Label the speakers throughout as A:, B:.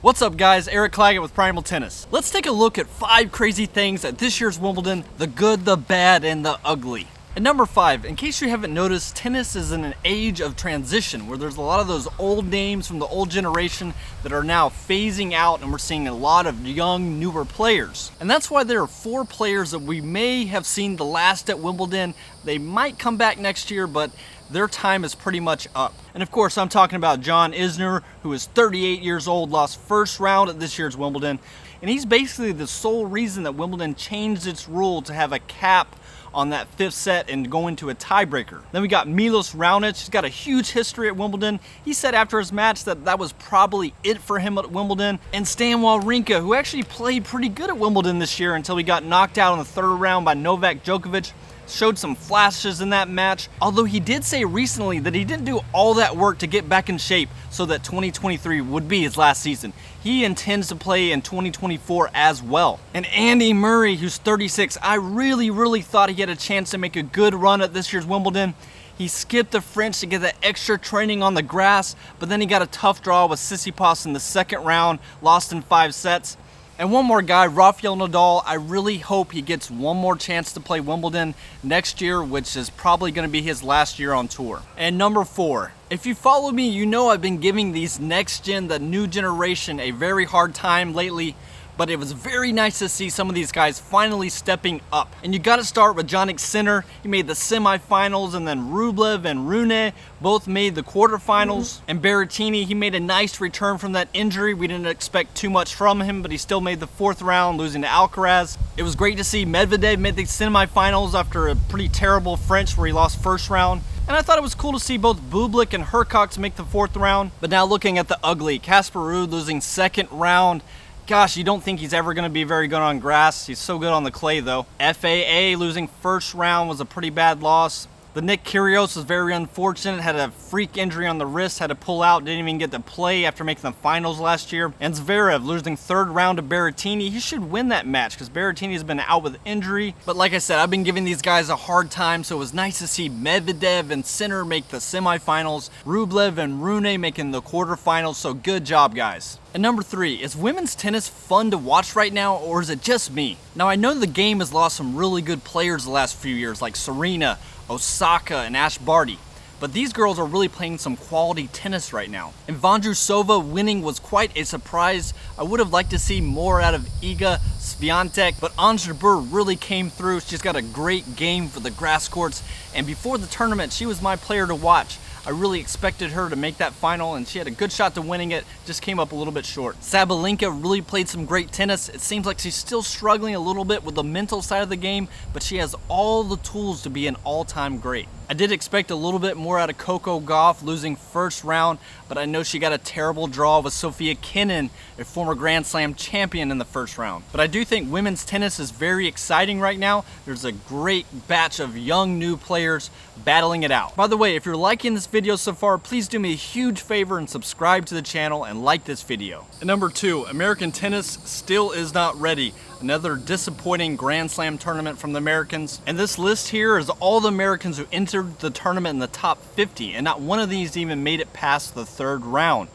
A: What's up guys, Eric Claggett with Primal Tennis. Let's take a look at 5 crazy things at this year's Wimbledon, the good, the bad, and the ugly. At number 5, in case you haven't noticed, tennis is in an age of transition where there's a lot of those old names from the old generation that are now phasing out, and we're seeing a lot of young, newer players. And that's why there are 4 players that we may have seen the last at Wimbledon. They might come back next year, but their time is pretty much up. And of course, I'm talking about John Isner, who is 38 years old, lost first round at this year's Wimbledon. And he's basically the sole reason that Wimbledon changed its rule to have a cap on that 5th set and go into a tiebreaker. Then we got Milos Raonic. He's got a huge history at Wimbledon. He said after his match that that was probably it for him at Wimbledon. And Stan Wawrinka, who actually played pretty good at Wimbledon this year until he got knocked out in the 3rd round by Novak Djokovic. Showed some flashes in that match, although he did say recently that he didn't do all that work to get back in shape so that 2023 would be his last season. He intends to play in 2024 as well. And Andy Murray, who's 36, I really thought he had a chance to make a good run at this year's Wimbledon. He skipped the French to get that extra training on the grass, but then he got a tough draw with Tsitsipas in the 2nd round, lost in 5 sets. And one more guy, Rafael Nadal, I really hope he gets one more chance to play Wimbledon next year, which is probably going to be his last year on tour. And number 4, if you follow me, you know I've been giving these next gen, the new generation, a very hard time lately. But it was very nice to see some of these guys finally stepping up. And you got to start with Jannik Sinner. He made the semifinals, and then Rublev and Rune both made the quarterfinals. And Berrettini, he made a nice return from that injury. We didn't expect too much from him, but he still made the 4th round, losing to Alcaraz. It was great to see Medvedev make the semifinals after a pretty terrible French where he lost first round. And I thought it was cool to see both Bublik and Hercox make the 4th round. But now looking at the ugly, Casper Ruud losing 2nd round. Gosh, you don't think he's ever going to be very good on grass. He's so good on the clay, though. FAA losing 1st round was a pretty bad loss. The Nick Kyrgios was very unfortunate. Had a freak injury on the wrist, had to pull out, didn't even get to play after making the finals last year. And Zverev losing 3rd round to Berrettini. He should win that match because Berrettini has been out with injury. But like I said, I've been giving these guys a hard time, so it was nice to see Medvedev and Sinner make the semifinals, Rublev and Rune making the quarterfinals, so good job, guys. And number 3, is women's tennis fun to watch right now, or is it just me? Now, I know the game has lost some really good players the last few years, like Serena, Osaka, and Ash Barty. But these girls are really playing some quality tennis right now. And Vondroušová winning was quite a surprise. I would have liked to see more out of Iga Swiatek, but Ons Jabeur really came through. She's got a great game for the grass courts. And before the tournament, she was my player to watch. I really expected her to make that final, and she had a good shot to winning it, just came up a little bit short. Sabalenka really played some great tennis. It seems like she's still struggling a little bit with the mental side of the game, but she has all the tools to be an all-time great. I did expect a little bit more out of Coco Gauff, losing 1st round, but I know she got a terrible draw with Sofia Kenin, a former Grand Slam champion, in the 1st round. But I do think women's tennis is very exciting right now. There's a great batch of young new players battling it out. By the way, if you're liking this video so far, please do me a huge favor and subscribe to the channel and like this video. And number 2, American tennis still is not ready. Another disappointing Grand Slam tournament from the Americans. And this list here is all the Americans who entered the tournament in the top 50, and not one of these even made it past the 3rd round.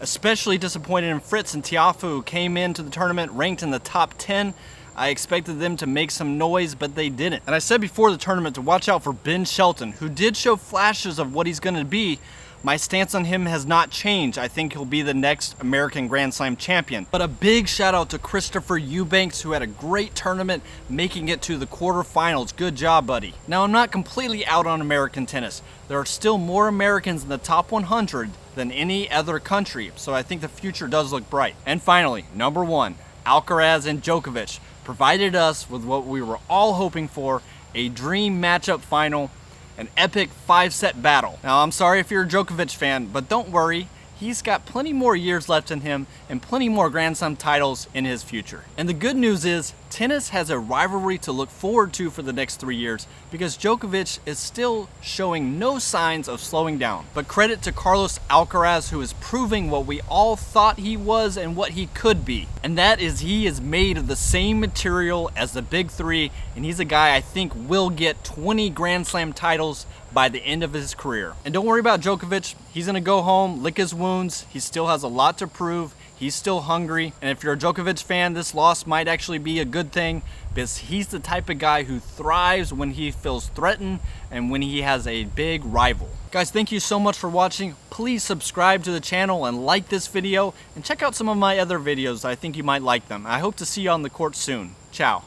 A: Especially disappointed in Fritz and Tiafoe, who came into the tournament ranked in the top 10. I expected them to make some noise, but they didn't. And I said before the tournament to watch out for Ben Shelton, who did show flashes of what he's going to be. My stance on him has not changed. I think he'll be the next American Grand Slam champion. But a big shout out to Christopher Eubanks, who had a great tournament, making it to the quarterfinals. Good job, buddy. Now, I'm not completely out on American tennis. There are still more Americans in the top 100 than any other country, so I think the future does look bright. And finally, number 1, Alcaraz and Djokovic provided us with what we were all hoping for, a dream matchup final, an epic 5-set battle. Now, I'm sorry if you're a Djokovic fan, but don't worry. He's got plenty more years left in him and plenty more Grand Slam titles in his future. And the good news is, tennis has a rivalry to look forward to for the next 3 years because Djokovic is still showing no signs of slowing down. But credit to Carlos Alcaraz, who is proving what we all thought he was and what he could be. And that is, he is made of the same material as the big 3, and he's a guy I think will get 20 Grand Slam titles by the end of his career. And don't worry about Djokovic. He's gonna go home, lick his wounds. He still has a lot to prove. He's still hungry, and if you're a Djokovic fan, this loss might actually be a good thing because he's the type of guy who thrives when he feels threatened and when he has a big rival. Guys, thank you so much for watching. Please subscribe to the channel and like this video, and check out some of my other videos. I think you might like them. I hope to see you on the court soon. Ciao.